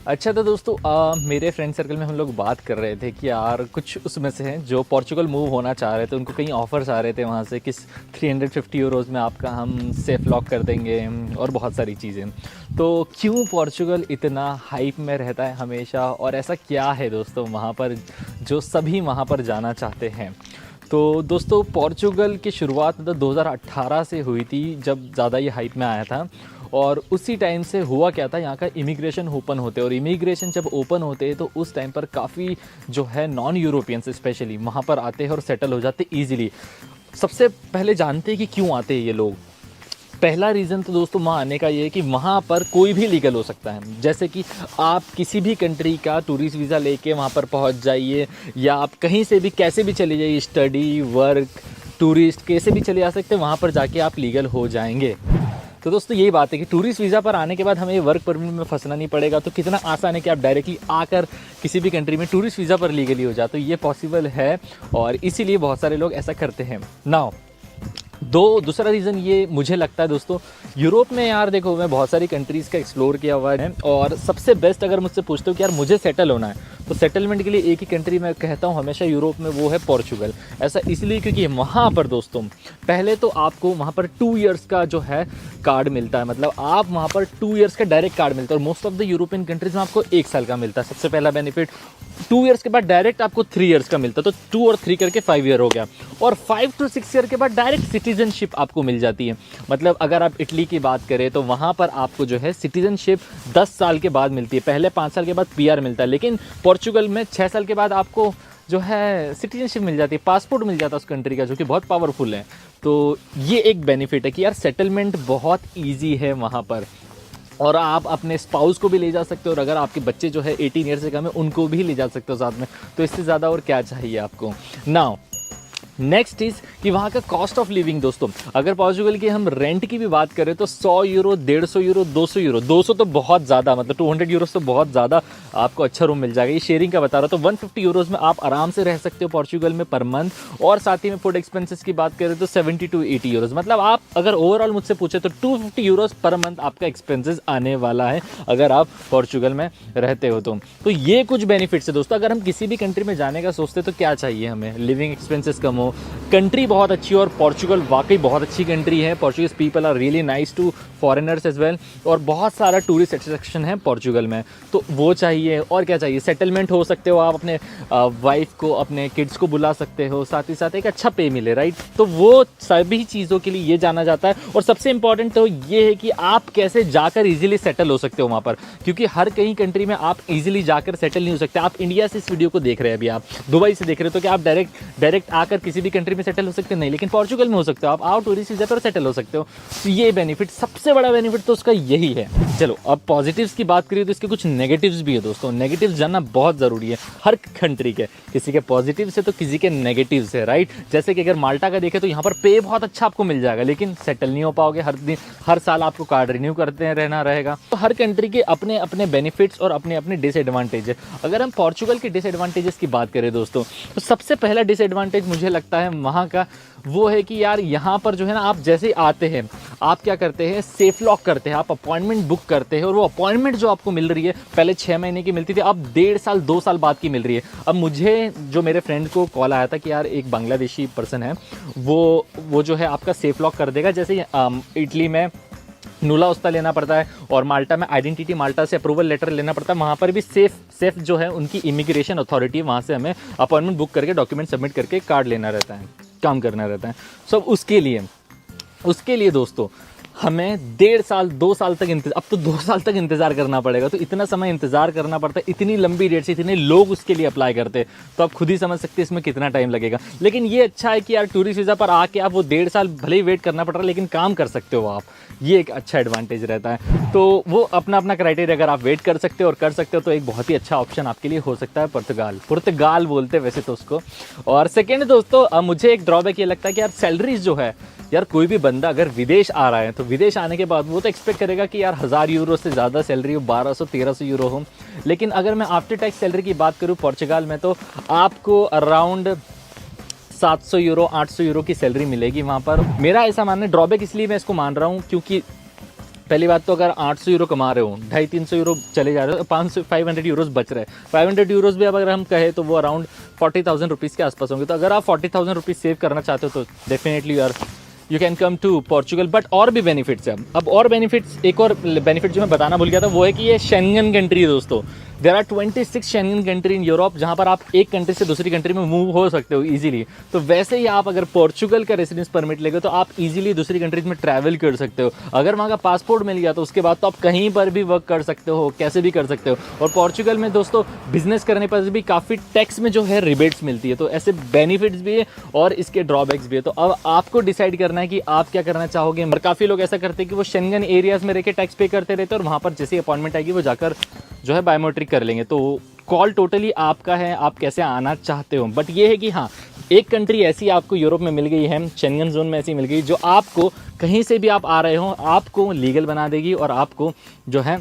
अच्छा तो दोस्तों मेरे फ्रेंड सर्कल में हम लोग बात कर रहे थे कि यार कुछ उसमें से हैं जो पोर्चुगल मूव होना चाह रहे थे, उनको कई ऑफर्स आ रहे थे वहाँ से, किस 350 यूरोज़ में आपका हम सेफ लॉक कर देंगे और बहुत सारी चीज़ें। तो क्यों पोर्चुगल इतना हाइप में रहता है हमेशा, और ऐसा क्या है दोस्तों वहाँ पर जो सभी वहाँ पर जाना चाहते हैं। तो दोस्तों पोर्चुगल की शुरुआत मतलब 2018 से हुई थी, जब ज़्यादा ये हाइप में आया था। और उसी टाइम से हुआ क्या था, यहाँ का इमिग्रेशन ओपन होते, और इमिग्रेशन जब ओपन होते हैं तो उस टाइम पर काफ़ी जो है नॉन यूरोपियंस स्पेशली वहाँ पर आते हैं और सेटल हो जाते ईजिली। सबसे पहले जानते हैं कि क्यों आते हैं ये लोग। पहला रीज़न तो दोस्तों वहाँ आने का ये है कि वहाँ पर कोई भी लीगल हो सकता है। जैसे कि आप किसी भी कंट्री का टूरिस्ट वीज़ा लेके वहाँ पर पहुँच जाइए, या आप कहीं से भी कैसे भी चले जाइए, स्टडी वर्क टूरिस्ट कैसे भी चले जा सकते हैं, वहाँ पर जाके आप लीगल हो जाएंगे। तो दोस्तों यही बात है कि टूरिस्ट वीज़ा पर आने के बाद हमें वर्क परमिट में फंसना नहीं पड़ेगा। तो कितना आसान है कि आप डायरेक्टली आकर किसी भी कंट्री में टूरिस्ट वीज़ा पर लीगली हो जाए। तो ये पॉसिबल है और इसीलिए बहुत सारे लोग ऐसा करते हैं। नाउ दूसरा रीज़न ये मुझे लगता है दोस्तों, यूरोप में यार देखो मैं बहुत सारी कंट्रीज़ का एक्सप्लोर किया हुआ है, और सबसे बेस्ट अगर मुझसे पूछते हो कि यार मुझे सेटल होना है, तो सेटलमेंट के लिए एक ही कंट्री मैं कहता हूँ हमेशा यूरोप में, वो है पोर्चुगल। ऐसा इसलिए क्योंकि वहाँ पर दोस्तों पहले तो आपको वहाँ पर 2 इयर्स का जो है कार्ड मिलता है। मतलब आप वहाँ पर 2 इयर्स का डायरेक्ट कार्ड मिलता है, और most of the European countries में आपको 1 साल का मिलता है। सबसे पहला बेनिफिट 2 इयर्स के बाद डायरेक्ट आपको 3 इयर्स का मिलता है, तो 2 और 3 करके 5 ईयर हो गया। और 5 to 6 ईयर के बाद डायरेक्ट सिटीजनशिप आपको मिल जाती है। मतलब अगर आप इटली की बात करें तो वहाँ पर आपको जो है सिटीजनशिप 10 साल के बाद मिलती है। पहले 5 साल के बाद पीआर मिलता है, लेकिन पोर्चुगल में 6 साल के बाद आपको जो है सिटीजनशिप मिल जाती है, पासपोर्ट मिल जाता है उस कंट्री का, जो कि बहुत पावरफुल है। तो ये एक बेनिफिट है कि यार सेटलमेंट बहुत ईजी है वहाँ पर, और आप अपने स्पाउस को भी ले जा सकते हो, और अगर आपके बच्चे जो है 18 ईयर से कम है उनको भी ले जा सकते हो साथ में। तो इससे ज़्यादा और क्या चाहिए आपको। नाउ नेक्स्ट इज़ कि वहाँ का कॉस्ट ऑफ लिविंग दोस्तों, अगर पोर्चुगल की हम रेंट की भी बात करें तो 100 यूरो, 150 यूरो, 200 यूरो, 200 तो बहुत ज़्यादा, मतलब 200 यूरो तो बहुत ज़्यादा आपको अच्छा रूम मिल जाएगा। ये शेयरिंग का बता रहा हूँ। तो 150 यूरोज़ में आप आराम से रह सकते हो पोर्चुगल में पर मंथ। और साथ ही में फूड एक्सपेंसेस की बात करें तो 70 to 80 यूरोज़, मतलब आप अगर ओवरऑल मुझसे पूछे तो 250 यूरोज़ पर मंथ आपका एक्सपेंसेस आने वाला है अगर आप पोर्चुगल में रहते हो तो ये कुछ बेनिफिट्स है दोस्तों। अगर हम किसी भी कंट्री में जाने का सोचते तो क्या चाहिए हमें, लिविंग एक्सपेंसेस कम हो, कंट्री बहुत अच्छी है, और पोर्चुगल वाकई बहुत अच्छी कंट्री है। Portuguese people are really nice to foreigners as well, और बहुत सारा टूरिस्ट अट्रैक्शन है पोर्चुगल में, तो वो चाहिए। और क्या चाहिए, सेटलमेंट हो सकते हो आप, अपने वाइफ को अपने किड्स को बुला सकते हो, साथ ही साथ एक अच्छा पे मिले, राइट। तो वो सभी चीज़ों के लिए ये जाना जाता है। और सबसे इंपॉर्टेंट तो ये है कि आप कैसे जाकर ईजिली सेटल हो सकते हो वहाँ पर, क्योंकि हर कहीं कंट्री में आप ईजिली जाकर सेटल नहीं हो सकते। आप इंडिया से इस वीडियो को देख रहे हैं, अभी आप दुबई से देख रहे हो, तो क्या आप डायरेक्ट आकर किसी भी कंट्री में सेटल हो सकते नहीं, लेकिन पोर्चुगल में हो सकते हो। आप आओ टूरिस्ट वीज़ा पर सेटल हो सकते हो। तो ये बेनिफिट, सबसे बड़ा बेनिफिट तो उसका यही है। चलो अब पॉजिटिव्स की बात करिए तो इसके कुछ नेगेटिव्स भी है दोस्तों। नेगेटिव्स जानना बहुत ज़रूरी है हर कंट्री के, किसी के पॉजिटिव्स है तो किसी के नेगेटिव्स है, राइट। जैसे कि अगर माल्टा का देखें तो यहाँ पर पे बहुत अच्छा आपको मिल जाएगा, लेकिन सेटल नहीं हो पाओगे। हर साल आपको कार्ड रिन्यू करते रहना रहेगा। तो हर कंट्री के अपने अपने बेनिफिट्स और अपने अपने डिसएडवांटेज है। अगर हम पोर्चुगल के डिसएडवांटेजेस की बात करें दोस्तों, तो सबसे पहला डिसएडवांटेज मुझे लगता है वहाँ का वो है कि यार यहाँ पर जो है ना, आप जैसे ही आते हैं आप क्या करते हैं, सेफ लॉक करते हैं, आप अपॉइंटमेंट बुक करते हैं, और वो अपॉइंटमेंट जो आपको मिल रही है पहले 6 महीने की मिलती थी, अब 1.5 साल 2 साल बाद की मिल रही है। अब मुझे जो मेरे फ्रेंड को कॉल आया था कि यार एक बांग्लादेशी पर्सन है, वो जो है आपका सेफ लॉक कर देगा। जैसे इटली में नूला उस्ता लेना पड़ता है, और माल्टा में आइडेंटिटी माल्टा से अप्रूवल लेटर लेना पड़ता है, वहाँ पर भी सेफ जो है उनकी इमिग्रेशन अथॉरिटी, वहाँ से हमें अपॉइंटमेंट बुक करके डॉक्यूमेंट सबमिट करके कार्ड लेना रहता है, काम करना रहता है। सो उसके लिए दोस्तों हमें 1.5 साल 2 साल तक अब तो 2 साल तक इंतज़ार करना पड़ेगा। तो इतना समय इंतज़ार करना पड़ता है, इतनी लंबी डेट से इतने लोग उसके लिए अप्लाई करते हैं, तो आप खुद ही समझ सकते हैं इसमें कितना टाइम लगेगा। लेकिन ये अच्छा है कि यार टूरिस्ट वीज़ा पर आके आप वो 1.5 साल भले ही वेट करना पड़ रहा है, लेकिन काम कर सकते हो आप, ये एक अच्छा एडवांटेज रहता है। तो वो अपना अपना क्राइटेरिया, अगर आप वेट कर सकते हो और कर सकते हो तो एक बहुत ही अच्छा ऑप्शन आपके लिए हो सकता है पुर्तगाल बोलते हैं वैसे तो उसको। और सेकेंड दोस्तों, मुझे एक ड्रॉबैक ये लगता है कि यार सैलरीज जो है, यार कोई भी बंदा अगर विदेश आ रहा है तो विदेश आने के बाद वो तो एक्सपेक्ट करेगा कि यार 1000 यूरो से ज़्यादा सैलरी हो, 1200-1300 यूरो हो। लेकिन अगर मैं आफ्टर टैक्स सैलरी की बात करूँ पोर्चुगल में, तो आपको अराउंड 700 यूरो 800 यूरो की सैलरी मिलेगी वहाँ पर। मेरा ऐसा मानना है, ड्रॉबैक इसलिए मैं इसको मान रहा हूँ क्योंकि पहली बात तो अगर 800 यूरो कमा रहे हो, 250-300 यूरो चले जा रहे हो, 500 यूरोज़ बच रहे हैं। 500 यूरोज़ भी अब अगर हम कहें तो वो अराउंड 40,000 रुपीज़ के आसपास होंगे। तो अगर आप 40,000 रुपीज़ सेव करना चाहते हो तो definitely you can come to Portugal. But और भी बेनिफिट्स हैं। अब और बेनिफिट्स, एक और बेनिफिट जो मैं बताना भूल गया था वो है कि ये शेंगन कंट्री है दोस्तों। There are 26 Schengen country in Europe, जहाँ पर आप एक कंट्री से दूसरी कंट्री में मूव हो सकते हो इजीली। तो वैसे ही आप अगर पोर्चुगल का रेसिडेंस परमिट लेंगे तो आप इजीली दूसरी कंट्रीज में ट्रैवल कर सकते हो। अगर वहाँ का पासपोर्ट मिल गया तो उसके बाद तो आप कहीं पर भी वर्क कर सकते हो, कैसे भी कर सकते हो। और पोर्चुगल में दोस्तों बिजनेस करने पर भी काफ़ी टैक्स में जो है रिबेट्स मिलती है। तो ऐसे बेनिफिट्स भी है और इसके ड्रॉबैक्स भी है। तो अब आपको डिसाइड करना है कि आप क्या करना चाहोगे। और काफ़ी लोग ऐसा करते हैं कि वो शेंगन एरियाज़ में रह के टैक्स पे करते रहते हैं और वहाँ पर जैसे अपॉइंटमेंट आएगी वो जाकर जो है बायोमेट्रिक कर लेंगे। तो कॉल टोटली आपका है, आप कैसे आना चाहते हो। बट ये है कि हाँ, एक कंट्री ऐसी आपको यूरोप में मिल गई है, शेंगन जोन में ऐसी मिल गई जो आपको कहीं से भी आप आ रहे हो आपको लीगल बना देगी और आपको जो है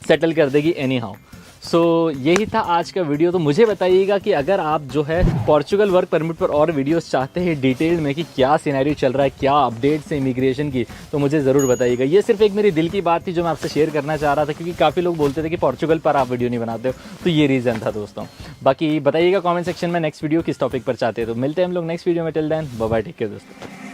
सेटल कर देगी एनी हाउ। सो यही था आज का वीडियो। तो मुझे बताइएगा कि अगर आप जो है पोर्चुगल वर्क परमिट पर और वीडियोस चाहते हैं डिटेल में कि क्या सिनेरियो चल रहा है, क्या अपडेट्स है इमिग्रेशन की, तो मुझे ज़रूर बताइएगा। ये सिर्फ एक मेरी दिल की बात थी जो मैं आपसे शेयर करना चाह रहा था, क्योंकि काफ़ी लोग बोलते थे कि पोर्चुगल पर आप वीडियो नहीं बनाते हो। तो ये रीज़न था दोस्तों। बाकी बताइएगा कॉमेंट सेक्शन में नेक्स्ट वीडियो किस टॉपिक पर चाहते हैं। तो मिलते हैं हम लोग नेक्स्ट वीडियो में। Till then bye bye, take care दोस्तों।